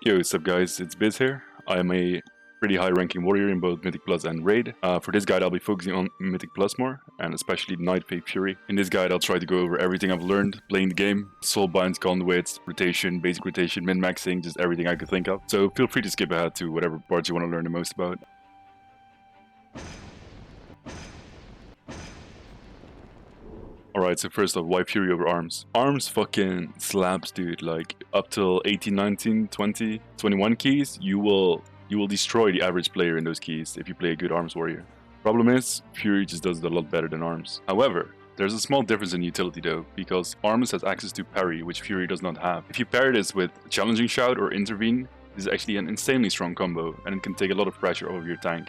Yo, what's up guys, it's Biz here. I am a pretty high ranking warrior in both Mythic Plus and Raid. For this guide I'll be focusing on Mythic Plus more, and especially Night Fae Fury. In this guide I'll try to go over everything I've learned playing the game, soul binds, conduits, rotation, basic rotation, min-maxing, just everything I could think of. So feel free to skip ahead to whatever parts you want to learn the most about. Alright, so first off, why Fury over Arms? Arms fucking slaps, dude. Like, up till 18, 19, 20, 21 keys, you will destroy the average player in those keys if you play a good Arms warrior. Problem is, Fury just does it a lot better than Arms. However, there's a small difference in utility though, because Arms has access to parry, which Fury does not have. If you pair this with Challenging Shout or Intervene, this is actually an insanely strong combo, and it can take a lot of pressure off of your tank.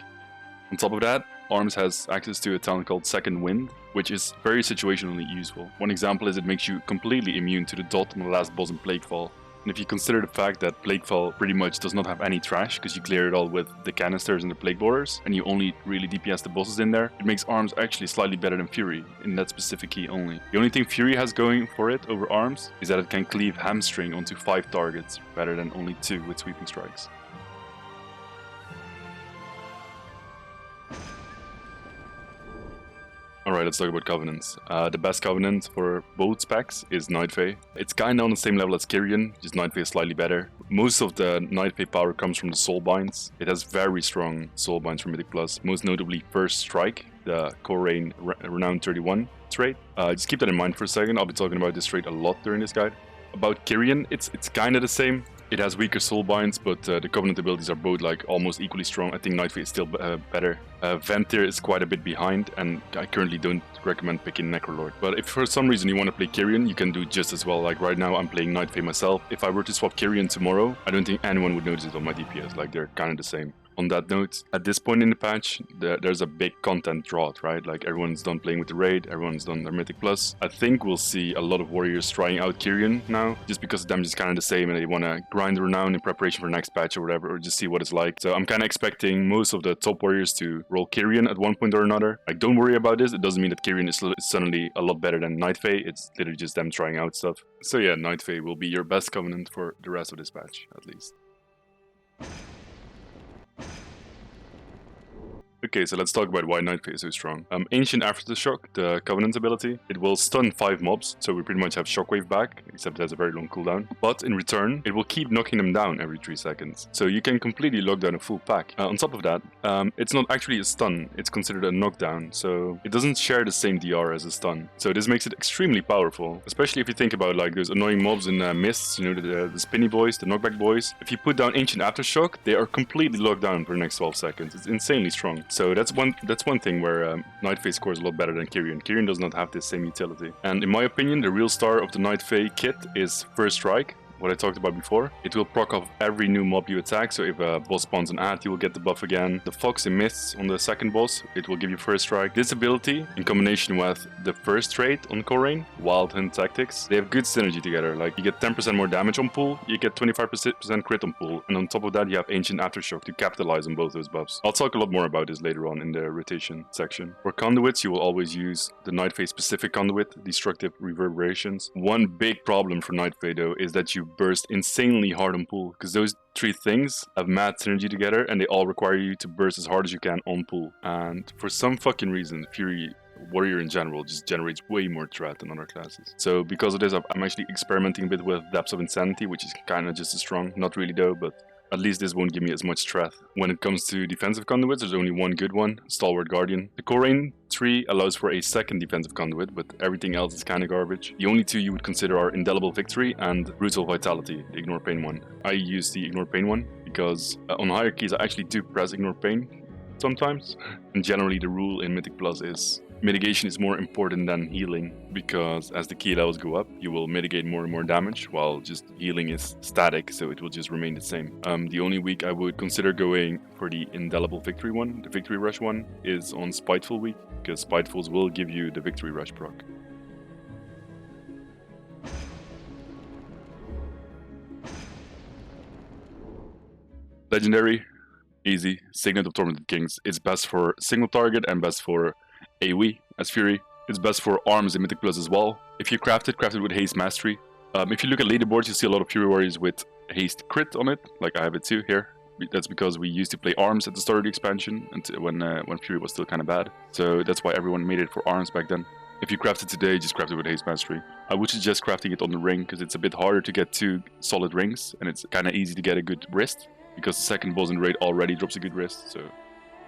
On top of that, Arms has access to a talent called Second Wind, which is very situationally useful. One example is it makes you completely immune to the dot on the last boss in Plaguefall. And if you consider the fact that Plaguefall pretty much does not have any trash, because you clear it all with the canisters and the Plague Borers, and you only really DPS the bosses in there, it makes Arms actually slightly better than Fury, in that specific key only. The only thing Fury has going for it over Arms is that it can cleave Hamstring onto 5 targets, rather than only 2 with Sweeping Strikes. Alright, let's talk about Covenants. The best Covenant for both specs is Night Fae. It's kinda on the same level as Kyrian, just Night Fae is slightly better. Most of the Night Fae power comes from the Soul Binds. It has very strong Soul Binds from Mythic Plus, most notably First Strike, the Kyrian Renown 31 trait. Just keep that in mind for a second, I'll be talking about this trait a lot during this guide. About Kyrian, it's kinda the same. It has weaker soul binds, but the Covenant abilities are both like almost equally strong. I think Night Fae is still better. Ventir is quite a bit behind, and I currently don't recommend picking Necrolord. But if for some reason you want to play Kyrian, you can do just as well. Like right now, I'm playing Night Fae myself. If I were to swap Kyrian tomorrow, I don't think anyone would notice it on my DPS. Like they're kind of the same. On that note, at this point in the patch, there's a big content drought, right? Like everyone's done playing with the Raid, everyone's done their Mythic Plus. I think we'll see a lot of warriors trying out Kyrian now, just because the damage is kind of the same and they want to grind the Renown in preparation for the next patch or whatever, or just see what it's like. So I'm kind of expecting most of the top warriors to roll Kyrian at one point or another. Like, don't worry about this, it doesn't mean that Kyrian is suddenly a lot better than Night Fae, it's literally just them trying out stuff. So yeah, Night Fae will be your best Covenant for the rest of this patch, at least. Okay, so let's talk about why Night Fae is so strong. Ancient Aftershock, the Covenant ability, it will stun 5 mobs, so we pretty much have Shockwave back, except it has a very long cooldown. But in return, it will keep knocking them down every 3 seconds, so you can completely lock down a full pack. On top of that, it's not actually a stun, it's considered a knockdown, so it doesn't share the same DR as a stun. So this makes it extremely powerful, especially if you think about like those annoying mobs in Mists, you know, the spinny boys, the knockback boys. If you put down Ancient Aftershock, they are completely locked down for the next 12 seconds. It's insanely strong. So that's one thing where Night Fae scores a lot better than Kyrian. Kyrian does not have this same utility. And in my opinion, the real star of the Night Fae kit is First Strike, what I talked about before. It will proc off every new mob you attack, so if a boss spawns an ad, you will get the buff again. The Fox in Mists on the second boss, it will give you First Strike. This ability, in combination with the first trait on Kyrian, Wild Hunt Tactics, they have good synergy together. Like, you get 10% more damage on pull, you get 25% crit on pull, and on top of that you have Ancient Aftershock to capitalize on both those buffs. I'll talk a lot more about this later on in the rotation section. For conduits, you will always use the Night Fae specific conduit, Destructive Reverberations. One big problem for Night Fae though is that you burst insanely hard on pull, because those 3 things have mad synergy together and they all require you to burst as hard as you can on pull. And for some fucking reason, Fury Warrior in general just generates way more threat than other classes. So because of this, I'm actually experimenting a bit with Depths of Insanity, which is kind of just as strong. Not really though, but at least this won't give me as much threat. When it comes to defensive conduits, there's only one good one, Stalwart Guardian. The Kyrian tree allows for a second defensive conduit, but everything else is kinda garbage. The only 2 you would consider are Indelible Victory and Brutal Vitality, the Ignore Pain one. I use the Ignore Pain one because on higher keys I actually do press Ignore Pain sometimes. And generally the rule in Mythic Plus is mitigation is more important than healing, because as the key levels go up, you will mitigate more and more damage, while just healing is static, so it will just remain the same. The only week I would consider going for the Indelible Victory one, the Victory Rush one, is on Spiteful week, because Spitefuls will give you the Victory Rush proc. Legendary, easy, Signet of Tormented Kings. It's best for single target and best for AoE as Fury. It's best for Arms in Mythic Plus as well. If you craft it with Haste Mastery. If you look at leaderboards, you see a lot of Fury warriors with haste crit on it, like I have it too here. That's because we used to play arms at the start of the expansion, until when Fury was still kind of bad. So that's why everyone made it for arms back then. If you craft it today, just craft it with haste mastery. I would suggest crafting it on the ring, because it's a bit harder to get 2 solid rings, and it's kind of easy to get a good wrist, because the second boss in the raid already drops a good wrist. So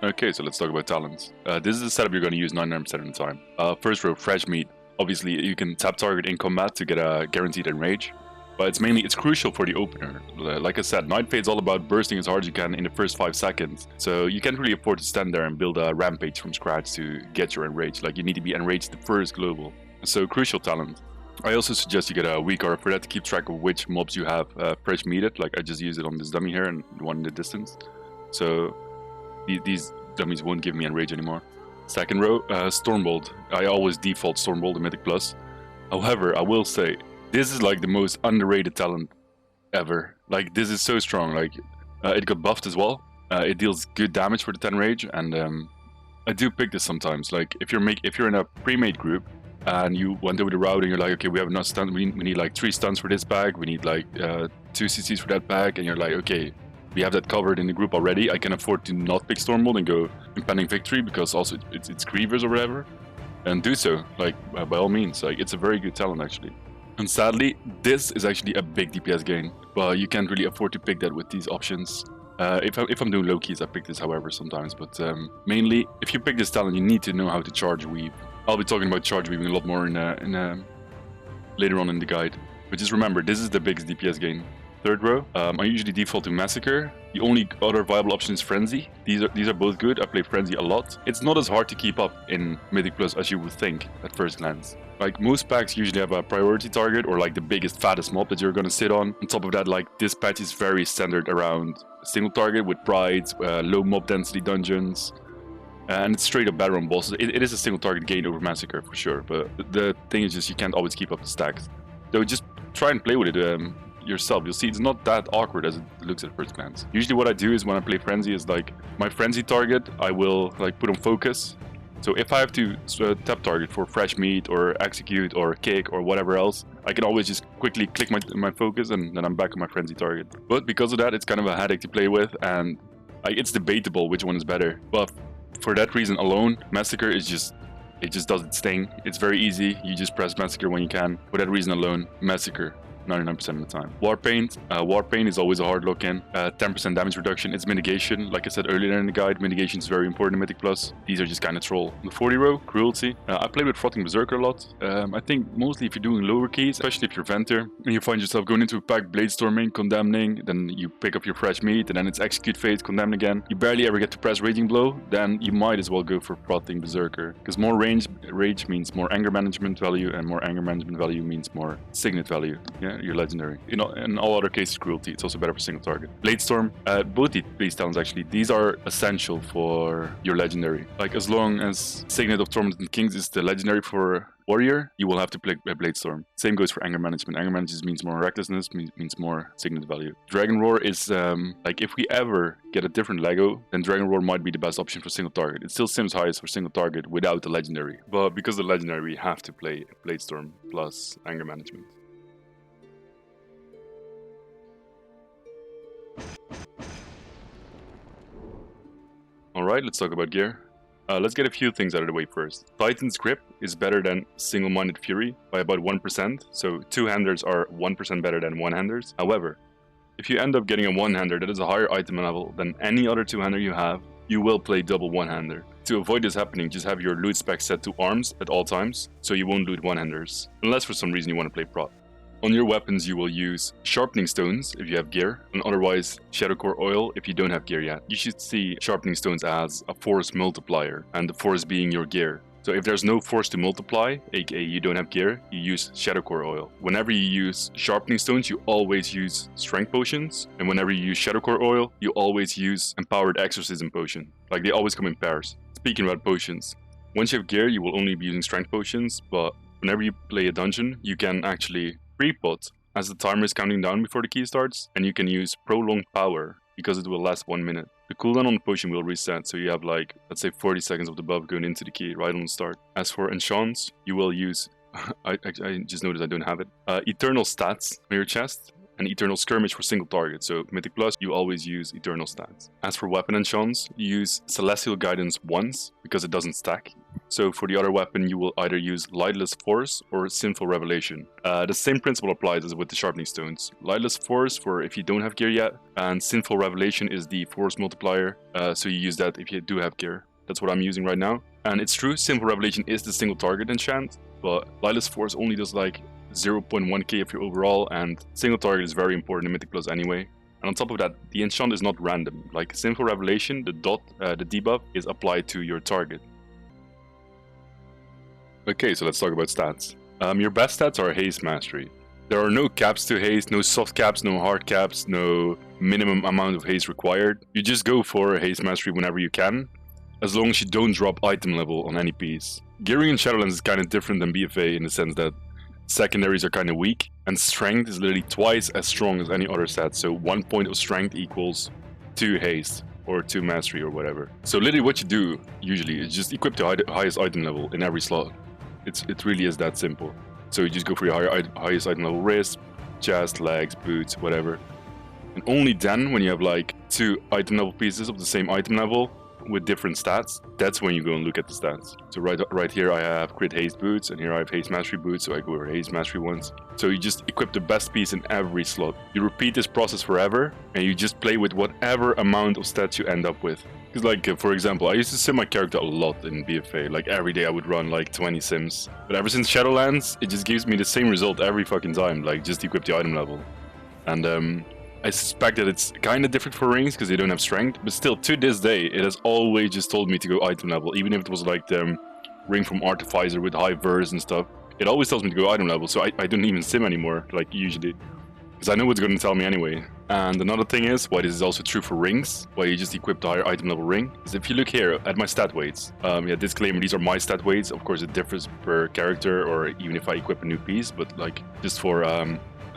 okay, so let's talk about talents. This is the setup you're going to use 99% of the time. First row, fresh meat. Obviously, you can tap target in combat to get a guaranteed enrage, but it's crucial for the opener. Like I said, Night Fade's all about bursting as hard as you can in the first 5 seconds. So you can't really afford to stand there and build a Rampage from scratch to get your enrage. Like, you need to be enraged the first global. So crucial talent. I also suggest you get a weak aura for that to keep track of which mobs you have fresh meated. Like, I just use it on this dummy here and the one in the distance. So these dummies won't give me enrage anymore. Second row, Stormbolt. I always default Stormbolt to Mythic Plus. However, I will say, this is like the most underrated talent ever. Like, this is so strong. Like, it got buffed as well. It deals good damage for the 10 rage, and I do pick this sometimes. Like, if you're in a pre-made group and you went over the route and you're like, okay, we have enough stuns. We need like 3 stuns for this bag. We need like 2 CCs for that bag, and you're like, okay, we have that covered in the group already. I can afford to not pick Stormbolt and go Impending Victory, because also it's Grievers or whatever, and do so. Like, by all means. Like, it's a very good talent actually. And sadly, this is actually a big DPS gain, but you can't really afford to pick that with these options. If I'm doing low keys, I pick this however sometimes, but mainly, if you pick this talent, you need to know how to charge weave. I'll be talking about charge weaving a lot more later on in the guide. But just remember, this is the biggest DPS gain. Third row, I usually default to Massacre. The only other viable option is Frenzy. These are both good. I play Frenzy a lot. It's not as hard to keep up in Mythic Plus as you would think at first glance. Like, most packs usually have a priority target, or like the biggest, fattest mob that you're gonna sit on. On top of that, like, this patch is very centered around single target with prides, low mob density dungeons, and it's straight up battle on bosses. It is a single target gain over Massacre for sure, but the thing is just you can't always keep up the stacks. So just try and play with it yourself. You'll see it's not that awkward as it looks at first glance. Usually what I do is when I play Frenzy is like, my Frenzy target I will like put on focus. So if I have to tap target for fresh meat or execute or kick or whatever else, I can always just quickly click my focus and then I'm back on my Frenzy target. But because of that, it's kind of a headache to play with, and it's debatable which one is better. But for that reason alone, Massacre is just, it just does its thing. It's very easy. You just press Massacre when you can. For that reason alone, Massacre 99% of the time. Warpaint is always a hard look in. 10% damage reduction. It's mitigation. Like I said earlier in the guide, mitigation is very important in Mythic Plus. These are just kind of troll. The 40 row, Cruelty. I play with Frothing Berserker a lot. I think mostly if you're doing lower keys, especially if you're Venter, and you find yourself going into a pack, Bladestorming, Condemning, then you pick up your fresh meat, and then it's Execute Phase, Condemn again. You barely ever get to press Raging Blow, then you might as well go for Frothing Berserker. Because more rage means more anger management value, and more anger management value means more signet value. Yeah, your legendary. You know, in all other cases, Cruelty. It's also better for single target. Bladestorm. Both these talents actually, these are essential for your legendary. Like, as long as Signet of Tormented Kings is the legendary for warrior, you will have to play Bladestorm. Same goes for anger management. Anger management means more recklessness, means more signet value. Dragon Roar is like, if we ever get a different Lego, then Dragon Roar might be the best option for single target. It still sims highest for single target without the legendary, but because of the legendary, we have to play Bladestorm plus anger management. Alright, let's talk about gear. Let's get a few things out of the way first. Titan's Grip is better than Single-Minded Fury by about 1%, so two-handers are 1% better than one-handers. However, if you end up getting a one-hander that is a higher item level than any other two-hander you have, you will play double one-hander. To avoid this happening, just have your loot spec set to arms at all times, so you won't loot one-handers, unless for some reason you want to play prot. On your weapons, you will use Sharpening Stones if you have gear, and otherwise Shadowcore Oil if you don't have gear yet. You should see Sharpening Stones as a force multiplier, and the force being your gear. So if there's no force to multiply, aka you don't have gear, you use Shadowcore Oil. Whenever you use Sharpening Stones, you always use Strength Potions, and whenever you use Shadowcore Oil, you always use Empowered Exorcism Potion. Like, they always come in pairs. Speaking about potions, once you have gear, you will only be using Strength Potions, but whenever you play a dungeon, you can actually pre-pot as the timer is counting down before the key starts, and you can use Prolonged Power because it will last 1 minute. The cooldown on the potion will reset, so you have like, let's say 40 seconds of the buff going into the key right on the start. As for Enchants, you will use, I just noticed I don't have it, Eternal Stats on your chest. and Eternal Skirmish for single target. So Mythic Plus, you always use Eternal stats. As for weapon enchants, you use Celestial Guidance once because it doesn't stack. So for the other weapon, you will either use Lightless Force or Sinful Revelation. The same principle applies as with the Sharpening Stones. Lightless Force for if you don't have gear yet, and Sinful Revelation is the force multiplier, so you use that if you do have gear. That's what I'm using right now. And it's true, Sinful Revelation is the single target enchant, but Lightless Force only does like 0.1k of your overall, and single target is very important in Mythic Plus anyway. And on top of that, the enchant is not random. Like Sinful Revelation, the debuff is applied to your target. Okay, so let's talk about stats. Your best stats are Haste Mastery. There are no caps to haste, no soft caps, no hard caps, no minimum amount of haste required. You just go for Haste Mastery whenever you can, as long as you don't drop item level on any piece. Gearing in Shadowlands is kind of different than BFA in the sense that secondaries are kind of weak, and strength is literally twice as strong as any other stat. So 1 point of strength equals 2 haste or 2 mastery or whatever. So literally what you do usually is just equip the highest item level in every slot. It really is that simple. So you just go for your highest item level wrist, chest, legs, boots, whatever. And only then, when you have like 2 item level pieces of the same item level with different stats, that's when you go and look at the stats. So right here I have crit haste boots, and here I have haste mastery boots, so I go over haste mastery ones. So you just equip the best piece in every slot. You repeat this process forever, and you just play with whatever amount of stats you end up with. Because like, for example, I used to sim my character a lot in BFA. Like every day I would run like 20 sims. But ever since Shadowlands, it just gives me the same result every fucking time. Like just equip the item level. And I suspect that it's kind of different for rings because they don't have strength. But still, to this day, it has always just told me to go item level. Even if it was like the ring from Artificer with high verse and stuff. It always tells me to go item level. So I don't even sim anymore, like usually. Because I know it's going to tell me anyway. And another thing is, why this is also true for rings, why you just equip the higher item level ring, is if you look here at my stat weights, yeah, disclaimer, these are my stat weights. Of course, it differs per character, or even if I equip a new piece, but like, just for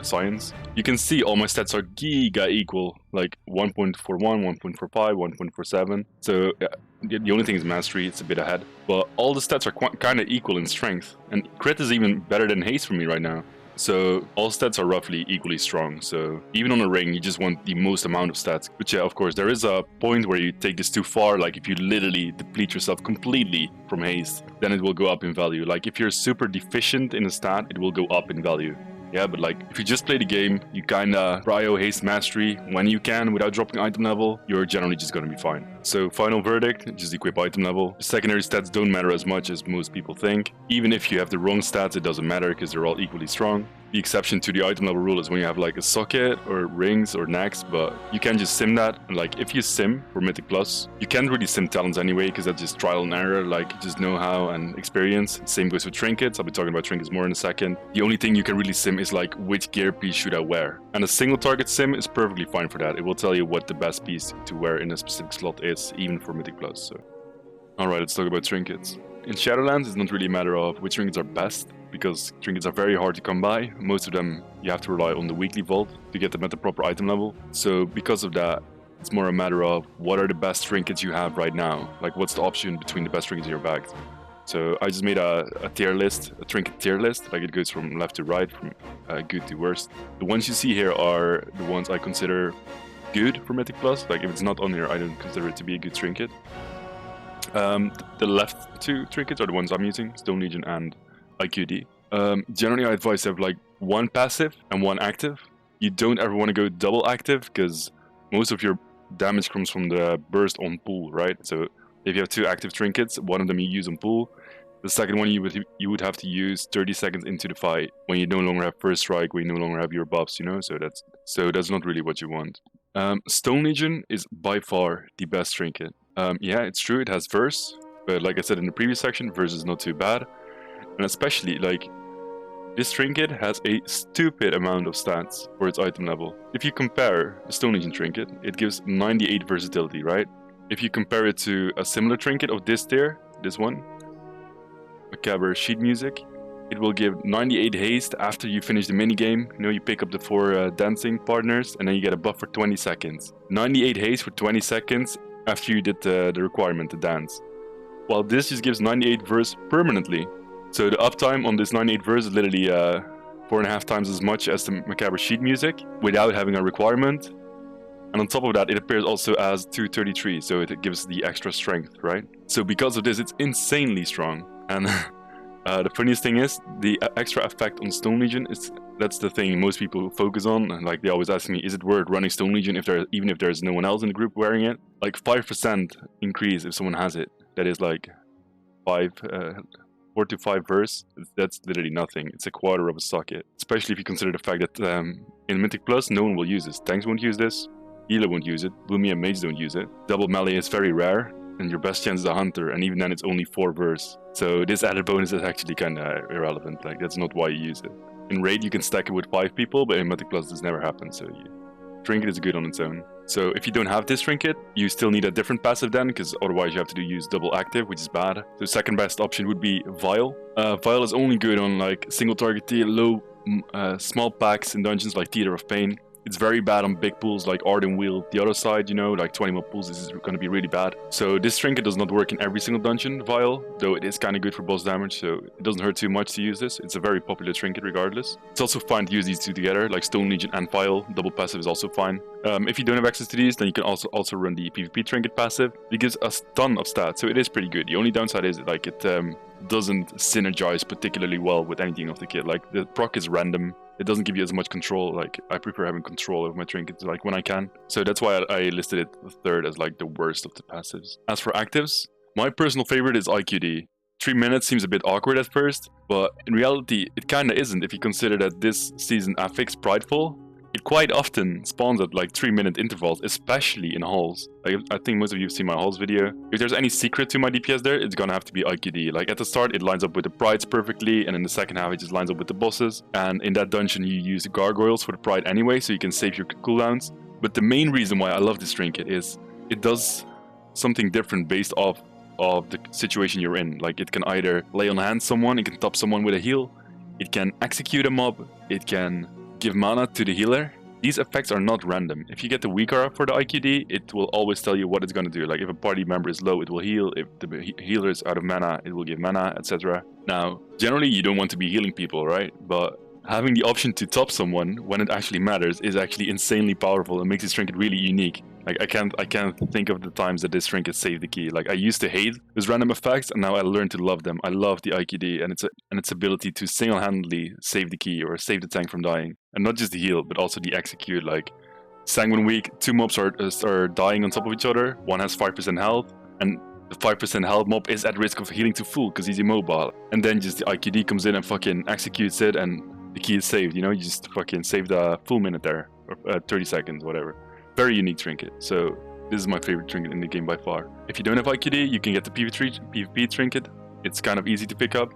science, you can see all my stats are giga equal, like 1.41, 1.45, 1.47. So yeah, the only thing is mastery, it's a bit ahead. But all the stats are kind of equal in strength. And crit is even better than haste for me right now. So all stats are roughly equally strong. So even on a ring, you just want the most amount of stats. But yeah, of course, there is a point where you take this too far. Like if you literally deplete yourself completely from haste, then it will go up in value. Like if you're super deficient in a stat, it will go up in value. Yeah, but like, if you just play the game, you kinda prio haste mastery when you can without dropping item level, you're generally just gonna be fine. So final verdict, just equip item level. Secondary stats don't matter as much as most people think. Even if you have the wrong stats, it doesn't matter because they're all equally strong. The exception to the item level rule is when you have like a socket or rings or necks, but you can just sim that. And like if you sim for Mythic Plus, you can't really sim talents anyway because that's just trial and error, like just know-how and experience. Same goes with trinkets. I'll be talking about trinkets more in a second. The only thing you can really sim is like which gear piece should I wear. And a single target sim is perfectly fine for that. It will tell you what the best piece to wear in a specific slot is, even for Mythic Plus. So, alright, let's talk about trinkets. In Shadowlands, it's not really a matter of which trinkets are best, because trinkets are very hard to come by. Most of them, you have to rely on the weekly vault to get them at the proper item level. So because of that, it's more a matter of what are the best trinkets you have right now. Like what's the option between the best trinkets in your bag. So I just made a tier list, a trinket tier list. Like it goes from left to right, from good to worst. The ones you see here are the ones I consider good for Mythic Plus. Like if it's not on here, I don't consider it to be a good trinket. The left two trinkets are the ones I'm using, Stone Legion and IQD. Generally I advise to have like one passive and one active. You don't ever want to go double active because most of your damage comes from the burst on pull, right? So if you have 2 active trinkets, one of them you use on pull, the second one you would have to use 30 seconds into the fight when you no longer have first strike, when you no longer have your buffs, you know. So that's not really what you want. Stone Legion is by far the best trinket. Yeah, it's true, it has verse, but like I said in the previous section, verse is not too bad. And especially, like, this trinket has a stupid amount of stats for its item level. If you compare the Stone Legion trinket, it gives 98 versatility, right? If you compare it to a similar trinket of this tier, this one, Macabre Sheet Music, it will give 98 haste after you finish the minigame. You know, you pick up the 4 dancing partners, and then you get a buff for 20 seconds. 98 haste for 20 seconds after you did the requirement to dance. While this just gives 98 verse permanently. So the uptime on this 98 verse is literally 4.5 times as much as the Macabre sheet music without having a requirement. And on top of that, it appears also as 233, so it gives the extra strength, right? So because of this, it's insanely strong. And the funniest thing is, the extra effect on Stone Legion, that's the thing most people focus on. And like, they always ask me, is it worth running Stone Legion even if there's no one else in the group wearing it? Like 5% increase if someone has it. That is like 4 to 5 verse. That's literally nothing. It's a quarter of a socket. Especially if you consider the fact that in Mythic Plus, no one will use this. Tanks won't use this. Healer won't use it. Bloomy and Mage don't use it. Double melee is very rare, and your best chance is a Hunter, and even then it's only 4 verse. So this added bonus is actually kinda irrelevant. Like, that's not why you use it. In Raid you can stack it with 5 people, but in Mythic Plus this never happens, so Trinket is good on its own. So if you don't have this Trinket, you still need a different passive then, because otherwise you have to use double active, which is bad. So second best option would be Vial. Vial is only good on like single target low, small packs in dungeons like Theater of Pain. It's very bad on big pools like Arden Wheel. The other side, you know, like 20 mil pools, this is going to be really bad. So this Trinket does not work in every single dungeon, Vial, though it is kind of good for boss damage, so it doesn't hurt too much to use this. It's a very popular Trinket regardless. It's also fine to use these two together, like Stone Legion and Vial. Double passive is also fine. If you don't have access to these, then you can also run the PvP Trinket passive. It gives a ton of stats, so it is pretty good. The only downside is like it doesn't synergize particularly well with anything of the kit. Like the proc is random. It doesn't give you as much control. Like, I prefer having control over my trinkets, like, when I can. So that's why I listed it third as, like, the worst of the passives. As for actives, my personal favorite is IQD. 3 minutes seems a bit awkward at first, but in reality, it kinda isn't if you consider that this season affix Prideful, it quite often spawns at like 3-minute intervals, especially in halls. Like, I think most of you have seen my halls video. If there's any secret to my DPS there, it's gonna have to be IQD. Like at the start, it lines up with the Prides perfectly, and in the second half, it just lines up with the bosses. And in that dungeon, you use the Gargoyles for the Pride anyway, so you can save your cooldowns. But the main reason why I love this trinket is it does something different based off of the situation you're in. Like, it can either lay on hand someone, it can top someone with a heal, it can execute a mob, it can give mana to the healer. These effects are not random. If you get the weaker for the IQD, it will always tell you what it's gonna do. Like, if a party member is low, it will heal. If the healer is out of mana, it will give mana, etc. Now, generally you don't want to be healing people, right? But having the option to top someone when it actually matters is actually insanely powerful and makes this trinket really unique. Like, I can't think of the times that this trinket saved the key. Like, I used to hate those random effects, and now I learned to love them. I love the IQD and its ability to single-handedly save the key or save the tank from dying. And not just the heal, but also the execute. Like, Sanguine Week, 2 mobs are dying on top of each other. One has 5% health, and the 5% health mob is at risk of healing to full because he's immobile. And then just the IQD comes in and fucking executes it, and the key is saved. You know, you just fucking saved a full minute there, or 30 seconds, whatever. Very unique trinket, so this is my favorite trinket in the game by far. If you don't have IQD, you can get the PvP trinket. It's kind of easy to pick up.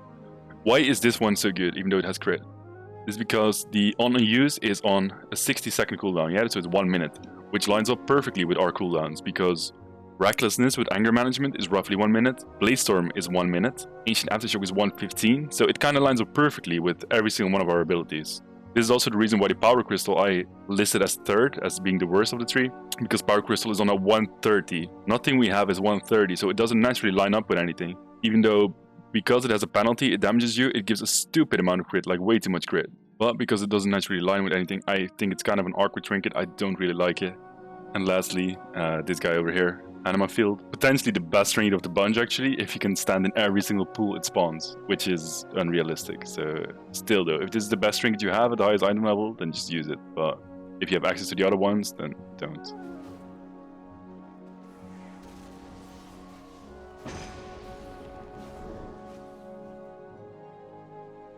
Why is this one so good, even though it has crit? It's because the on and use is on a 60-second cooldown, yeah, so it's 1 minute, which lines up perfectly with our cooldowns, because Recklessness with Anger Management is roughly 1 minute, Bladestorm is 1 minute, Ancient Aftershock is 1:15, so it kind of lines up perfectly with every single one of our abilities. This is also the reason why the Power Crystal I listed as third, as being the worst of the three, because Power Crystal is on a 130. Nothing we have is 130, so it doesn't naturally line up with anything. Even though, because it has a penalty, it damages you, it gives a stupid amount of crit, like way too much crit. But because it doesn't naturally line with anything, I think it's kind of an awkward trinket, I don't really like it. And lastly, this guy over here, Anima Field. Potentially the best trinket of the bunch actually, if you can stand in every single pool it spawns, which is unrealistic. So still though, if this is the best trinket you have at the highest item level, then just use it. But if you have access to the other ones, then don't.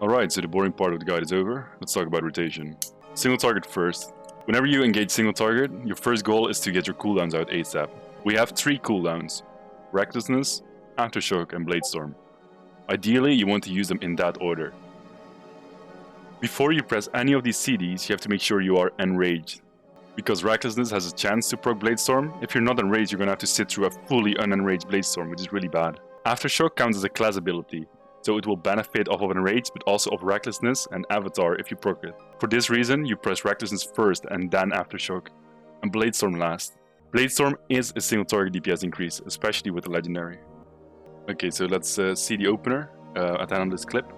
Alright, so the boring part of the guide is over. Let's talk about rotation. Single target first. Whenever you engage single target, your first goal is to get your cooldowns out ASAP. We have 3 cooldowns: Recklessness, Aftershock, and Bladestorm. Ideally, you want to use them in that order. Before you press any of these CDs, you have to make sure you are enraged. Because Recklessness has a chance to proc Bladestorm, if you're not enraged, you're gonna have to sit through a fully unenraged Bladestorm, which is really bad. Aftershock counts as a class ability, so it will benefit off of Enrage, but also of Recklessness and Avatar if you proc it. For this reason, you press Recklessness first and then Aftershock, and Bladestorm last. Bladestorm is a single target DPS increase, especially with the legendary. Okay, so let's see the opener at the end of this clip.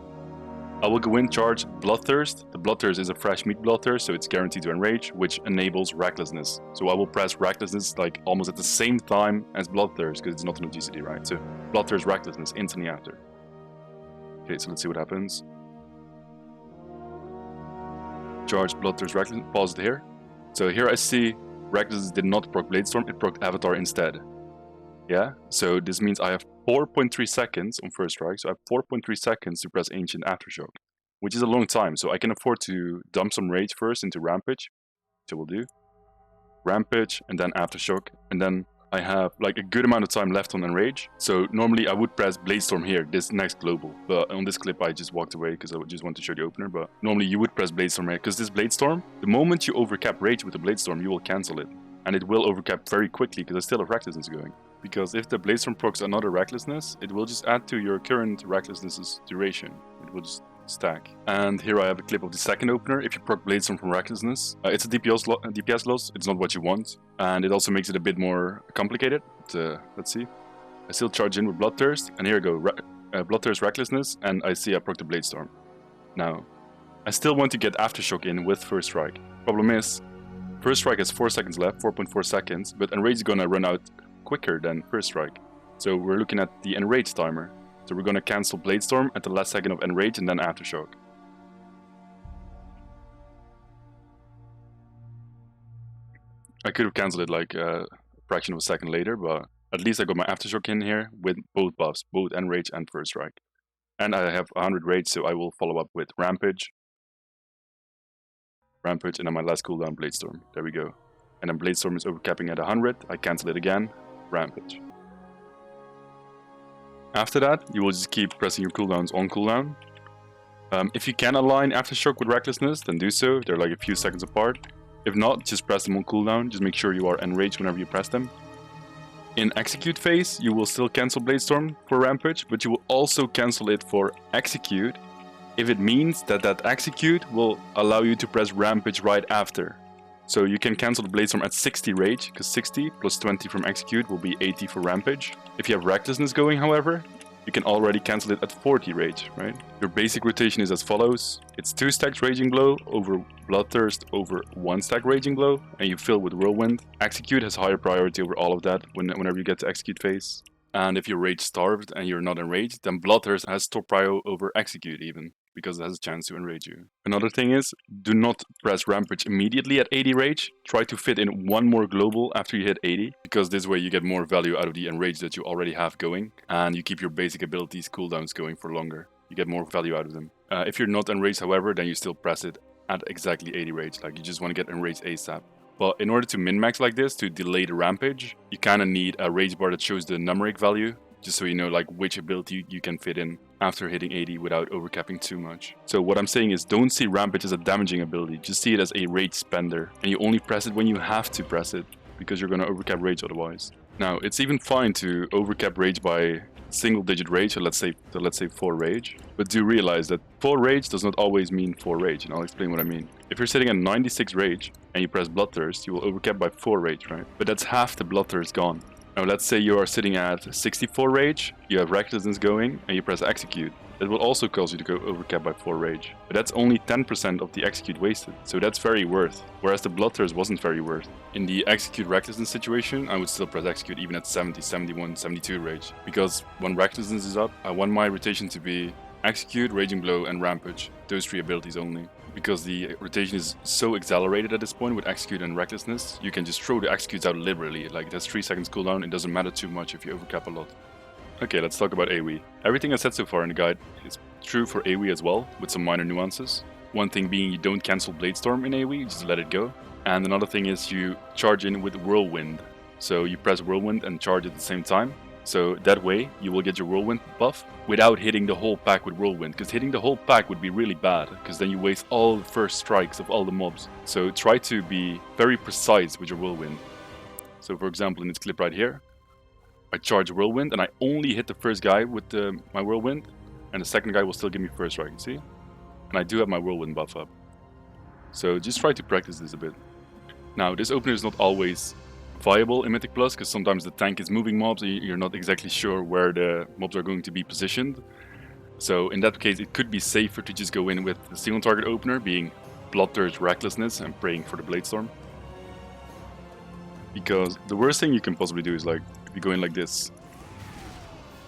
I will go in, charge Bloodthirst. The Bloodthirst is a fresh meat Bloodthirst, so it's guaranteed to Enrage, which enables Recklessness. So I will press Recklessness like almost at the same time as Bloodthirst, because it's not on a GCD, right? So Bloodthirst, Recklessness, instantly after. Okay, so let's see what happens. Charge Bloodthirst, Recklessness, pause it here. So here I see Recklessness did not proc Bladestorm, it proc Avatar instead. Yeah, so this means I have 4.3 seconds on first strike, so I have 4.3 seconds to press Ancient Aftershock, which is a long time, so I can afford to dump some Rage first into Rampage, which I will do. Rampage, and then Aftershock, and then I have like a good amount of time left on Enrage, so normally I would press Bladestorm here, this next global, but on this clip I just walked away because I just want to show the opener, but normally you would press Bladestorm here, because this Bladestorm, the moment you overcap Rage with the Bladestorm, you will cancel it, and it will overcap very quickly because I still have Recklessness going. Because if the Bladestorm procs another Recklessness, it will just add to your current Recklessness's duration. It will just stack. And here I have a clip of the second opener. If you proc Bladestorm from Recklessness, it's a DPS loss. It's not what you want. And it also makes it a bit more complicated. Let's see. I still charge in with Bloodthirst. And here I go. Bloodthirst Recklessness. And I see I proc the Bladestorm. Now, I still want to get Aftershock in with First Strike. Problem is, First Strike has 4 seconds left, 4.4 seconds. But Enrage is gonna run out quicker than First Strike. So we're looking at the Enrage timer. So we're going to cancel Bladestorm at the last second of Enrage and then Aftershock. I could have cancelled it like a fraction of a second later, but at least I got my Aftershock in here with both buffs, both Enrage and First Strike. And I have 100 Rage, so I will follow up with Rampage. Rampage, and then my last cooldown, Bladestorm. There we go. And then Bladestorm is overcapping at 100. I cancel it again. Rampage. After that, you will just keep pressing your cooldowns on cooldown. If you can align Aftershock with Recklessness, then do so. They're like a few seconds apart. If not, just press them on cooldown. Just make sure you are enraged whenever you press them. In Execute phase, you will still cancel Bladestorm for Rampage, but you will also cancel it for Execute if it means that that Execute will allow you to press Rampage right after. So you can cancel the Bladestorm at 60 Rage, because 60 plus 20 from Execute will be 80 for Rampage. If you have Recklessness going, however, you can already cancel it at 40 Rage, right? Your basic rotation is as follows. It's 2 stacks Raging Blow over Bloodthirst over 1 stack Raging Blow, and you fill with Whirlwind. Execute has higher priority over all of that whenever you get to Execute phase. And if you're Rage Starved and you're not enraged, then Bloodthirst has top prio over Execute even, because it has a chance to enrage you. Another thing is, do not press Rampage immediately at 80 Rage. Try to fit in one more global after you hit 80, because this way you get more value out of the Enrage that you already have going, and you keep your basic abilities cooldowns going for longer. You get more value out of them. If you're not enraged, however, then you still press it at exactly 80 Rage, like you just want to get enraged ASAP. But in order to min-max like this, to delay the Rampage, you kind of need a rage bar that shows the numeric value, just so you know like which ability you can fit in after hitting 80 without overcapping too much. So what I'm saying is, don't see Rampage as a damaging ability, just see it as a rage spender, and you only press it when you have to press it, because you're going to overcap rage otherwise. Now, it's even fine to overcap rage by single-digit rage, so let's say 4 rage, but do realize that 4 rage does not always mean 4 rage, and I'll explain what I mean. If you're sitting at 96 rage and you press Bloodthirst, you will overcap by 4 rage, right? But that's half the Bloodthirst gone. Now let's say you are sitting at 64 rage, you have Recklessness going, and you press Execute. That will also cause you to go overcap by 4 rage. But that's only 10% of the Execute wasted, so that's very worth. Whereas the Bloodthirst wasn't very worth. In the Execute Recklessness situation, I would still press Execute even at 70, 71, 72 rage. Because when Recklessness is up, I want my rotation to be Execute, Raging Blow, and Rampage. Those 3 abilities only. Because the rotation is so accelerated at this point with Execute and Recklessness, you can just throw the Executes out liberally. Like, there's 3 seconds cooldown, it doesn't matter too much if you overcap a lot. Okay, let's talk about AoE. Everything I said so far in the guide is true for AoE as well, with some minor nuances. One thing being you don't cancel Bladestorm in AoE, you just let it go. And another thing is you charge in with Whirlwind. So you press Whirlwind and charge at the same time. So that way you will get your Whirlwind buff without hitting the whole pack with Whirlwind. Because hitting the whole pack would be really bad, because then you waste all the first strikes of all the mobs. So try to be very precise with your Whirlwind. So for example in this clip right here, I charge Whirlwind and I only hit the first guy with my Whirlwind, and the second guy will still give me first strike, you see? And I do have my Whirlwind buff up. So just try to practice this a bit. Now, this opener is not always viable in Mythic Plus, because sometimes the tank is moving mobs and you're not exactly sure where the mobs are going to be positioned. So in that case, it could be safer to just go in with the single target opener, being Bloodthirst, Recklessness, and praying for the Bladestorm. Because the worst thing you can possibly do is like, if you go in like this,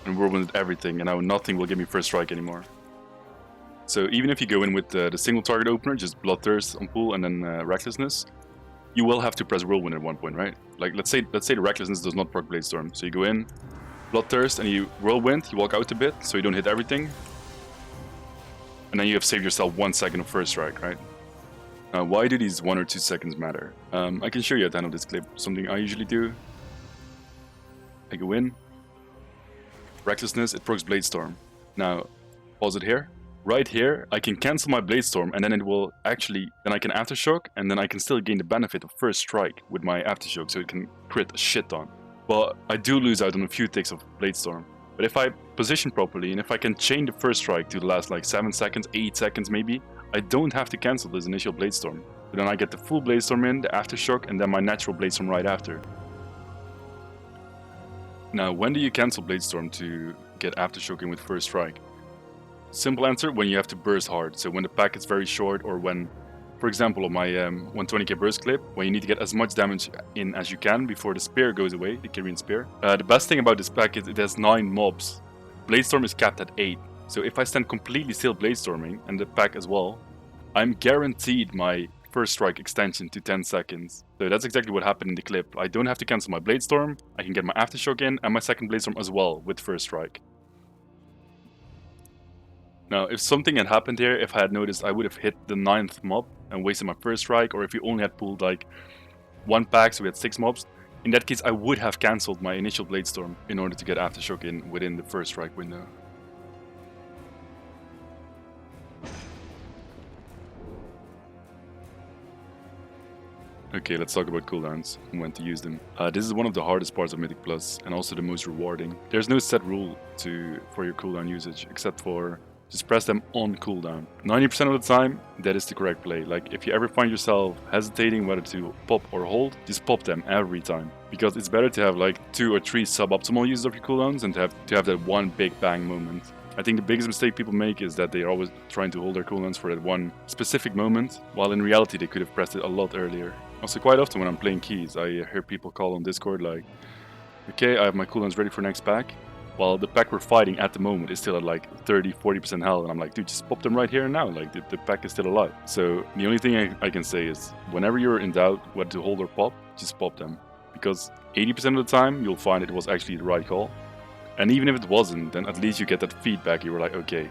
and whirlwind everything, and now nothing will give me first strike anymore. So even if you go in with the single target opener, just Bloodthirst on pool and then Recklessness, you will have to press whirlwind at one point, right? Like let's say the Recklessness does not proc Bladestorm, so you go in, Bloodthirst, and you whirlwind, you walk out a bit, so you don't hit everything, and then you have saved yourself 1 second of first strike, right? Why do these 1 or 2 seconds matter? I can show you at the end of this clip something I usually do. I go in, Recklessness, it procs Bladestorm. Now, pause it here. Right here, I can cancel my Bladestorm, and then it will actually, then I can aftershock, and then I can still gain the benefit of first strike with my aftershock, so it can crit a shit ton. But I do lose out on a few ticks of Bladestorm. But if I position properly, and if I can chain the first strike to the last like 7 seconds, 8 seconds maybe, I don't have to cancel this initial Bladestorm. So then I get the full Bladestorm in, the aftershock, and then my natural Bladestorm right after. Now, when do you cancel Bladestorm to get aftershocking with first strike? Simple answer, when you have to burst hard. So when the pack is very short, or when, for example, on my 120k burst clip, when you need to get as much damage in as you can before the spear goes away, the Kyrian spear. The best thing about this pack is it has 9 mobs. Bladestorm is capped at 8. So if I stand completely still Bladestorming, and the pack as well, I'm guaranteed my first strike extension to 10 seconds. So that's exactly what happened in the clip. I don't have to cancel my Bladestorm, I can get my aftershock in, and my second Bladestorm as well with first strike. Now, if something had happened here, if I had noticed I would have hit the 9th mob and wasted my first strike, or if you only had pulled like 1 pack, so we had 6 mobs, in that case I would have cancelled my initial Bladestorm in order to get aftershock in within the first strike window. Okay, let's talk about cooldowns and when to use them. This is one of the hardest parts of Mythic Plus and also the most rewarding. There's no set rule for your cooldown usage except for just press them on cooldown. 90% of the time, that is the correct play. Like if you ever find yourself hesitating whether to pop or hold, just pop them every time. Because it's better to have like 2 or 3 suboptimal uses of your cooldowns than to have that one big bang moment. I think the biggest mistake people make is that they're always trying to hold their cooldowns for that one specific moment, while in reality they could have pressed it a lot earlier. Also, quite often when I'm playing keys, I hear people call on Discord like, okay, I have my cooldowns ready for next pack, while the pack we're fighting at the moment is still at like 30-40% health, and I'm like, dude, just pop them right here and now, like the pack is still alive. So the only thing I can say is, whenever you're in doubt whether to hold or pop, just pop them. Because 80% of the time, you'll find it was actually the right call. And even if it wasn't, then at least you get that feedback, you were like, okay,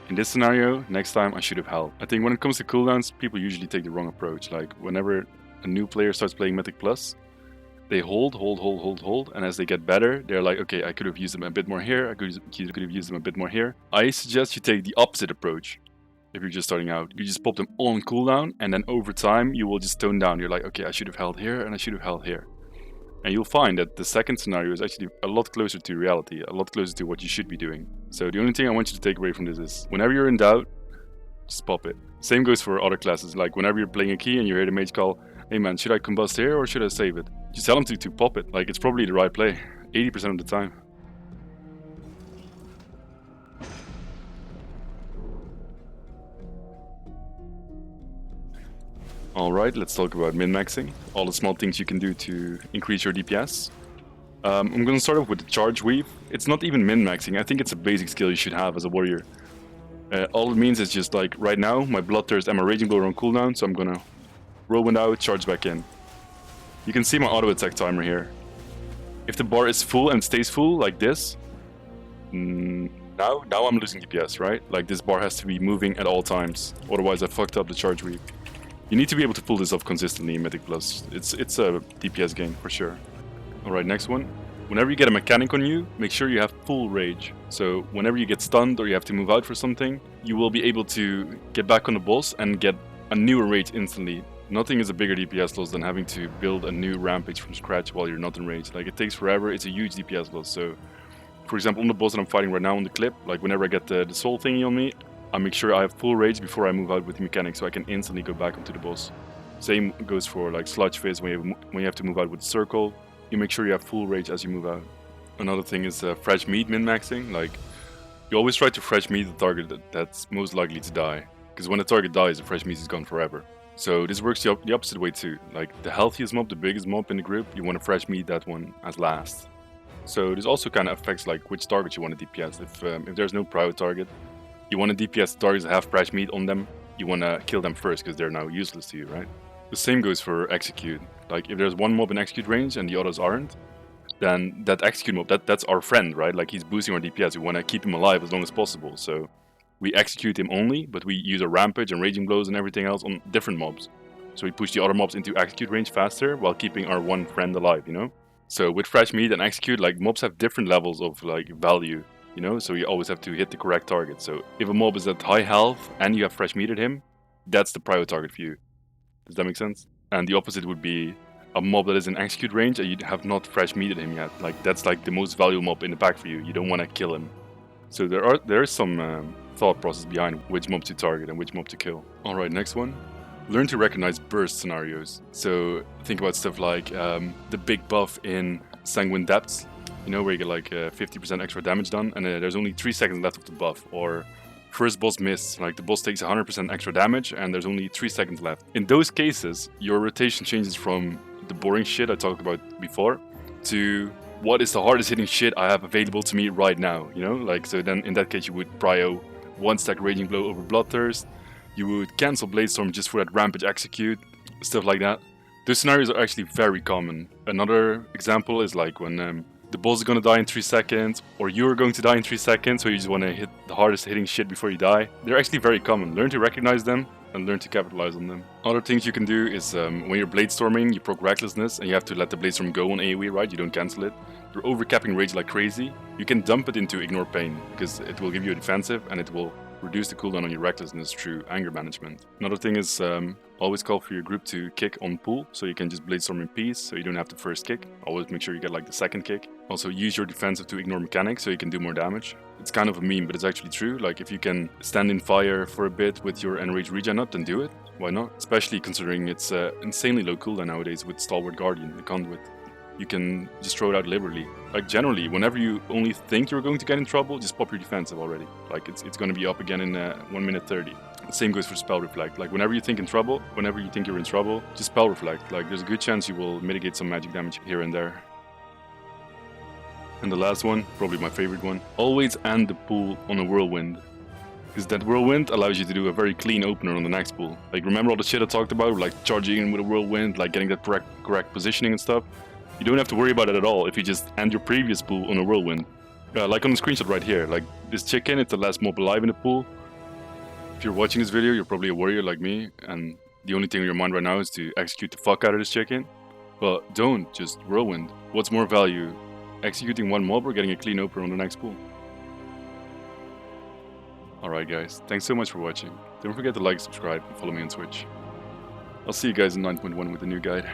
in this scenario, next time I should have held. I think when it comes to cooldowns, people usually take the wrong approach. Like whenever a new player starts playing Mythic Plus, they hold, and as they get better, they're like, okay, I could have used them a bit more here, I could have used them a bit more here. I suggest you take the opposite approach. If you're just starting out, you just pop them on cooldown, and then over time, you will just tone down. You're like, okay, I should have held here, and I should have held here. And you'll find that the second scenario is actually a lot closer to reality, a lot closer to what you should be doing. So the only thing I want you to take away from this is, whenever you're in doubt, just pop it. Same goes for other classes, like whenever you're playing a key and you hear the mage call, hey man, should I combust here or should I save it? Just tell them to pop it, like it's probably the right play, 80% of the time. Alright, let's talk about min-maxing, all the small things you can do to increase your DPS. I'm gonna start off with the charge weave. It's not even min-maxing, I think it's a basic skill you should have as a warrior. All it means is just like, right now, my Bloodthirst and my Raging Blow are on cooldown, so I'm gonna whirlwind out, charge back in. You can see my auto attack timer here. If the bar is full and stays full, like this, now I'm losing DPS, right? Like this bar has to be moving at all times, otherwise I fucked up the charge weave. You need to be able to pull this off consistently in Mythic Plus. It's a DPS gain for sure. Alright, next one. Whenever you get a mechanic on you, make sure you have full rage. So whenever you get stunned or you have to move out for something, you will be able to get back on the boss and get a new rage instantly. Nothing is a bigger DPS loss than having to build a new Rampage from scratch while you're not in rage. Like, it takes forever, it's a huge DPS loss. So, for example, on the boss that I'm fighting right now on the clip, like whenever I get the soul thingy on me, I make sure I have full rage before I move out with the mechanic so I can instantly go back onto the boss. Same goes for like Sludge Fizz, when you have to move out with the circle, you make sure you have full rage as you move out. Another thing is fresh meat min-maxing. Like, You always try to fresh meat the target that's most likely to die, because when the target dies, the fresh meat is gone forever. So this works the opposite way too. Like the healthiest mob, the biggest mob in the group, you want to fresh meat that one as last. So this also kind of affects like which target you want to DPS. If there's no prio target, you want to DPS targets that have fresh meat on them. You want to kill them first because they're now useless to you, right? The same goes for execute. Like if there's one mob in execute range and the others aren't, then that execute mob, that's our friend, right? Like he's boosting our DPS. We want to keep him alive as long as possible. So we execute him only, but we use a Rampage and Raging Blows and everything else on different mobs. So we push the other mobs into execute range faster while keeping our one friend alive, you know? So with fresh meat and execute, like mobs have different levels of like value, you know? So you always have to hit the correct target. So if a mob is at high health and you have fresh meated him, that's the prio target for you. Does that make sense? And the opposite would be a mob that is in execute range and you have not fresh meated him yet. Like that's like the most valuable mob in the pack for you. You don't want to kill him. So there is some thought process behind which mob to target and which mob to kill. Alright, next one. Learn to recognize burst scenarios. So think about stuff like the big buff in Sanguine Depths, you know, where you get like 50% extra damage done and there's only 3 seconds left of the buff. Or first boss miss, like the boss takes 100% extra damage and there's only 3 seconds left. In those cases, your rotation changes from the boring shit I talked about before to what is the hardest hitting shit I have available to me right now, you know? Like, so then in that case you would prio 1 stack Raging Blow over Bloodthirst, you would cancel Bladestorm just for that Rampage execute, stuff like that. Those scenarios are actually very common. Another example is like when the boss is gonna die in 3 seconds, or you're going to die in 3 seconds, so you just wanna hit the hardest hitting shit before you die. They're actually very common. Learn to recognize them and learn to capitalize on them. Other things you can do is when you're Bladestorming, you proc Recklessness and you have to let the Bladestorm go on AoE, right? You don't cancel it. You're overcapping Rage like crazy. You can dump it into Ignore Pain, because it will give you a defensive and it will reduce the cooldown on your Recklessness through anger management. Another thing is always call for your group to kick on pull, so you can just Bladestorm in peace, so you don't have the first kick. Always make sure you get like the second kick. Also use your defensive to ignore mechanics, so you can do more damage. It's kind of a meme, but it's actually true. Like if you can stand in fire for a bit with your Enrage regen up, then do it. Why not? Especially considering it's insanely low cooldown nowadays with Stalwart Guardian, the Conduit. You can just throw it out liberally. Like generally, whenever you only think you're going to get in trouble, just pop your defensive already. Like it's going to be up again in 1 minute 30. The same goes for Spell Reflect. Like whenever you think you're in trouble, just Spell Reflect. Like there's a good chance you will mitigate some magic damage here and there. And the last one, probably my favorite one, always end the pool on a Whirlwind. Because that Whirlwind allows you to do a very clean opener on the next pool. Like remember all the shit I talked about, like charging in with a Whirlwind, like getting that correct positioning and stuff? You don't have to worry about it at all if you just end your previous pool on a Whirlwind. Like on the screenshot right here, like this chicken, it's the last mob alive in the pool. If you're watching this video, you're probably a warrior like me, and the only thing in your mind right now is to execute the fuck out of this chicken. But don't just Whirlwind. What's more value? Executing one mob or getting a clean opener on the next pool? Alright guys, thanks so much for watching. Don't forget to like, subscribe, and follow me on Twitch. I'll see you guys in 9.1 with a new guide.